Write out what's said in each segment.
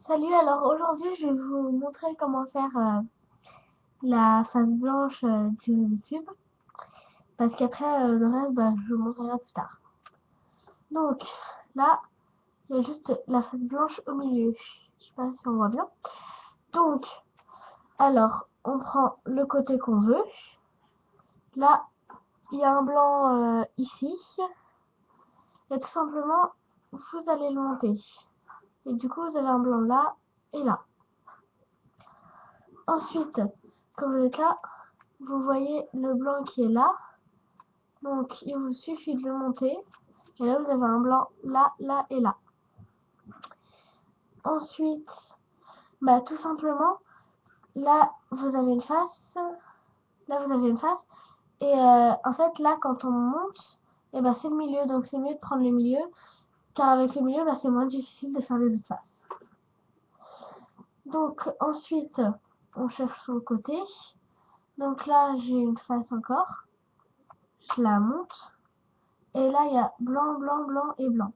Salut, alors aujourd'hui je vais vous montrer comment faire la face blanche du Rubik's Cube parce qu'après le reste je vous montrerai plus tard. Donc là il y a juste la face blanche au milieu, je sais pas si on voit bien. Donc alors on prend le côté qu'on veut, là il y a un blanc ici et tout simplement vous allez le monter et du coup vous avez un blanc là et là. Ensuite quand vous êtes là, vous voyez le blanc qui est là. Donc, il vous suffit de le monter. Et là, vous avez un blanc là, là et là. Ensuite, tout simplement, là, vous avez une face. Là, vous avez une face. Et en fait, là, quand on monte, c'est le milieu. Donc, c'est mieux de prendre le milieu. Car avec le milieu, c'est moins difficile de faire les autres faces. Donc, ensuite, on cherche sur le côté. Donc là, j'ai une face encore. Je la monte. Et là, il y a blanc, blanc, blanc et blanc.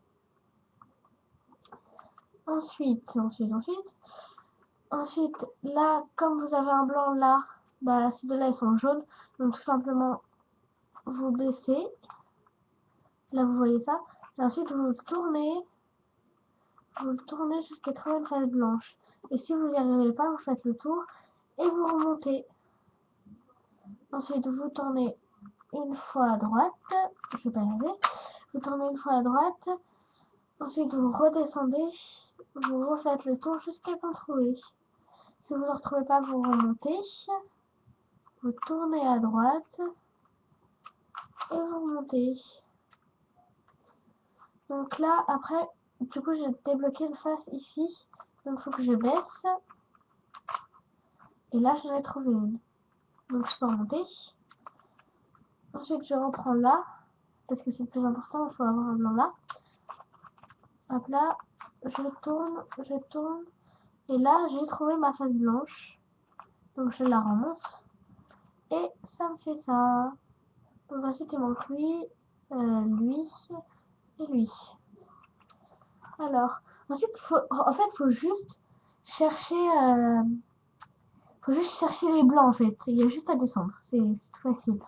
Ensuite, là, comme vous avez un blanc là, ces deux-là, ils sont jaunes. Donc, tout simplement, vous baissez. Là, vous voyez ça. Et ensuite, vous le tournez jusqu'à trouver une face blanche. Et si vous n'y arrivez pas, vous faites le tour et vous remontez. Ensuite, vous tournez une fois à droite. Je vais pas y arriver. Vous tournez une fois à droite. Ensuite, vous redescendez. Vous refaites le tour jusqu'à qu'en trouver. Si vous ne retrouvez pas, vous remontez. Vous tournez à droite et vous remontez. Donc là, après, du coup, j'ai débloqué une face ici. Donc il faut que je baisse. Et là, j'en ai trouvé une. Donc je peux remonter. Ensuite, je reprends là. Parce que c'est le plus important, il faut avoir un blanc là. Hop là, je tourne. Et là, j'ai trouvé ma face blanche. Donc je la remonte. Et ça me fait ça. Donc ensuite, il manque lui et lui. Alors, ensuite, faut juste chercher, les blancs en fait. Il y a juste à descendre, c'est tout facile.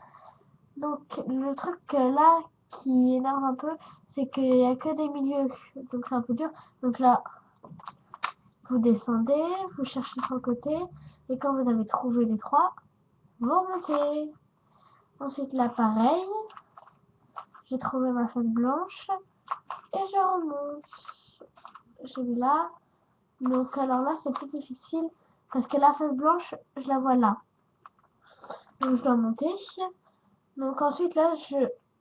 Donc le truc là qui énerve un peu, c'est qu'il n'y a que des milieux, donc c'est un peu dur. Donc là, vous descendez, vous cherchez sur le côté, et quand vous avez trouvé les trois, vous remontez. Ensuite là, pareil, j'ai trouvé ma face blanche et je remonte. J'ai mis là. Donc alors là c'est plus difficile parce que la face blanche je la vois là. Donc je dois monter. Donc ensuite là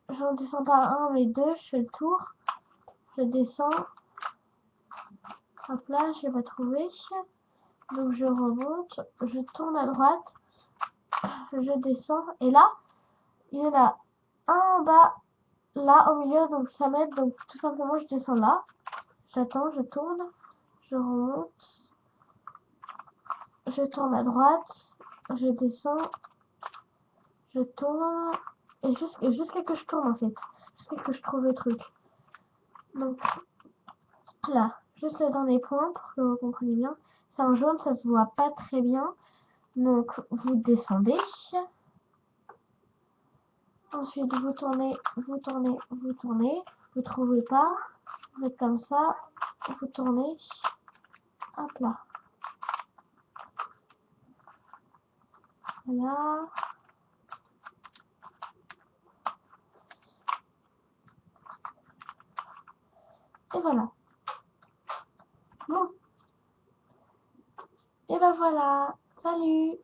j'en descends pas un mais deux, je fais le tour. Je descends. Hop là, je vais pas trouver. Donc je remonte, je tourne à droite, je descends et là il y en a un en bas là au milieu donc ça m'aide donc tout simplement je descends là. J'attends, je tourne, je remonte, je tourne à droite, je descends. Je tourne et jusqu'à que je tourne en fait. Jusqu'à que je trouve le truc. Donc là, juste dans les points pour que vous compreniez bien. C'est en jaune, ça se voit pas très bien. Donc vous descendez. Ensuite vous tournez, vous tournez, vous tournez. Vous trouvez pas. Vous faites comme ça. Vous tournez. Hop là. Voilà. Et voilà. Bon. Et ben voilà. Salut.